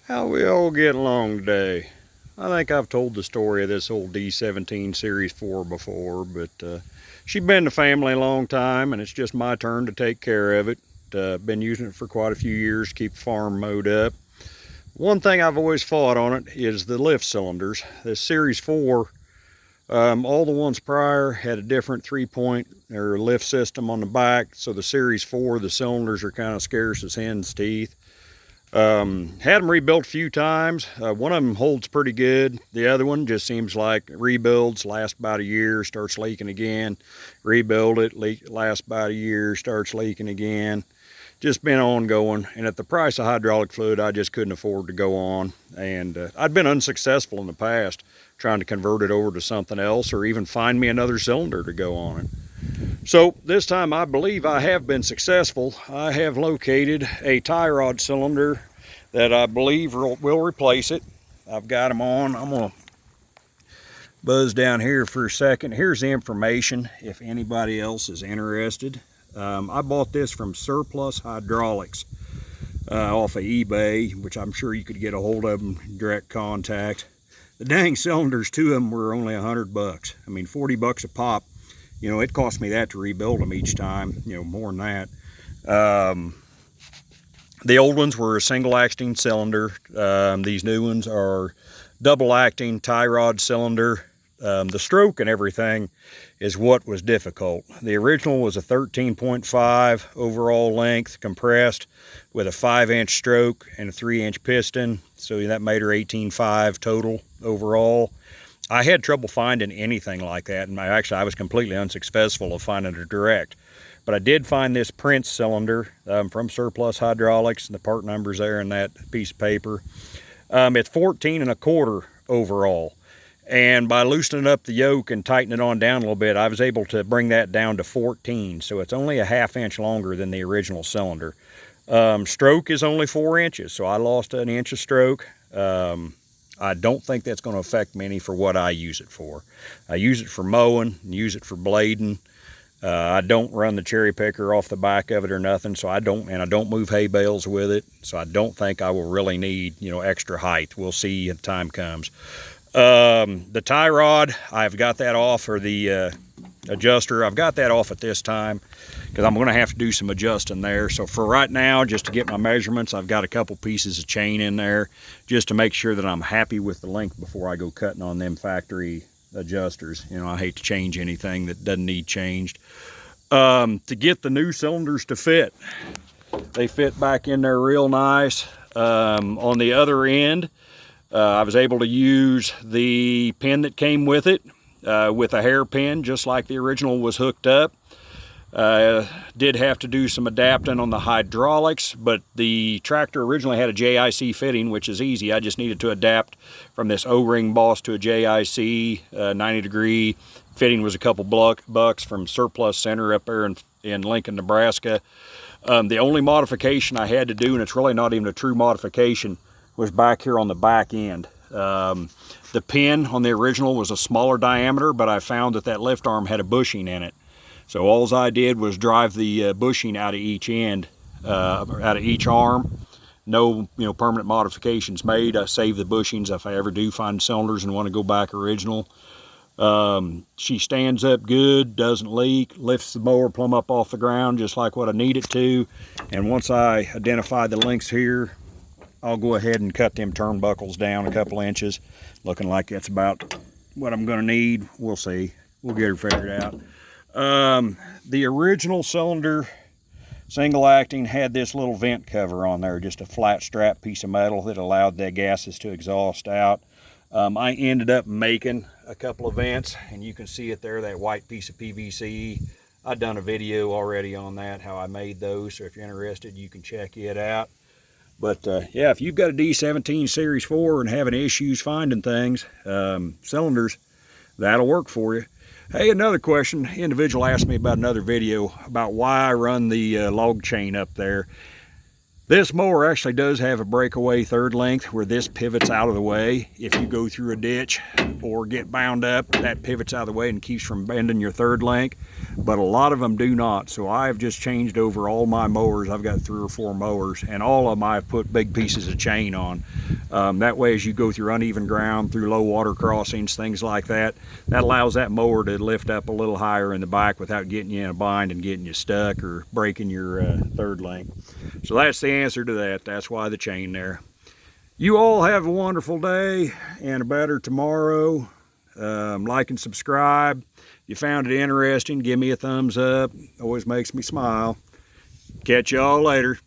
How we all get along today? I think I've told the story of this old D17 Series 4 before, but she's been in the family a long time, and it's just my turn to take care of it. Been using it for quite a few years to keep the farm mowed up. One thing I've always fought on it is the lift cylinders. This Series 4, all the ones prior had a different 3-point or lift system on the back, so the Series 4, the cylinders are kind of scarce as hen's teeth. Had them rebuilt a few times. One of them holds pretty good. The other one just seems like rebuilds, last about a year, starts leaking again. Rebuild it, lasts about a year, starts leaking again. Just been ongoing, and at the price of hydraulic fluid, I just couldn't afford to go on. And I'd been unsuccessful in the past trying to convert it over to something else, or even find me another cylinder to go on it. So this time I believe I have been successful. I have located a tie rod cylinder that I believe will replace it. I've got them on. I'm going to buzz down here for a second. Here's the information if anybody else is interested. I bought this from Surplus Hydraulics off of eBay, which I'm sure you could get a hold of them direct contact. The dang cylinders, two of them were only $100. I mean, 40 bucks a pop. You know, it cost me that to rebuild them each time, you know, more than that. The old ones were a single acting cylinder. These new ones are double acting tie rod cylinder. The stroke and everything is what was difficult. The original was a 13.5 overall length, compressed, with a 5-inch stroke and a 3-inch piston. So that made her 18.5 total overall. I had trouble finding anything like that, and I was completely unsuccessful of finding a direct. But I did find this Prince cylinder from Surplus Hydraulics, and the part number's there in that piece of paper. It's 14 1/4 overall, and by loosening up the yoke and tightening it on down a little bit, I was able to bring that down to 14, so it's only a 1/2 inch longer than the original cylinder. Stroke is only 4 inches, so I lost an inch of stroke. I don't think that's going to affect me any for what I use it for. I use it for mowing, use it for blading. I don't run the cherry picker off the back of it or nothing, so I don't move hay bales with it, so I don't think I will really need, you know, extra height. We'll see as time comes. The tie rod, I've got that off, or the adjuster, I've got that off at this time because I'm going to have to do some adjusting there. So for right now, just to get my measurements, I've got a couple pieces of chain in there just to make sure that I'm happy with the length before I go cutting on them factory adjusters. You know, I hate to change anything that doesn't need changed. To get the new cylinders to fit, they fit back in there real nice. On the other end, I was able to use the pin that came with it with a hairpin, just like the original was hooked up. Did have to do some adapting on the hydraulics, but the tractor originally had a JIC fitting, which is easy. I just needed to adapt from this O-ring boss to a JIC 90-degree fitting. Was a couple bucks from Surplus Center up there in Lincoln, Nebraska. The only modification I had to do, and it's really not even a true modification, was back here on the back end. The pin on the original was a smaller diameter, but I found that lift arm had a bushing in it. So all I did was drive the bushing out of each end, out of each arm. No, you know, permanent modifications made. I save the bushings if I ever do find cylinders and want to go back original. She stands up good, doesn't leak, lifts the mower plumb up off the ground just like what I need it to. And once I identify the lengths here, I'll go ahead and cut them turnbuckles down a couple inches. Looking like that's about what I'm going to need. We'll see. We'll get her figured out. The original cylinder, single acting, had this little vent cover on there, just a flat strap piece of metal that allowed the gases to exhaust out. I ended up making a couple of vents, and you can see it there, that white piece of PVC. I've done a video already on that, how I made those, so if you're interested, you can check it out. But yeah, if you've got a D17 Series 4 and having issues finding things, cylinders, that'll work for you. Hey, another question. Individual asked me about another video about why I run the log chain up there. This mower actually does have a breakaway third length where this pivots out of the way. If you go through a ditch or get bound up, that pivots out of the way and keeps from bending your third length. But a lot of them do not. So I've just changed over all my mowers. I've got 3 or 4 mowers, and all of them I've put big pieces of chain on. That way, as you go through uneven ground, through low water crossings, things like that, that allows that mower to lift up a little higher in the back without getting you in a bind and getting you stuck or breaking your third length. So that's the answer to that. That's why the chain there. You all have a wonderful day and a better tomorrow. Like and subscribe. If you found it interesting, give me a thumbs up. Always makes me smile. Catch y'all later.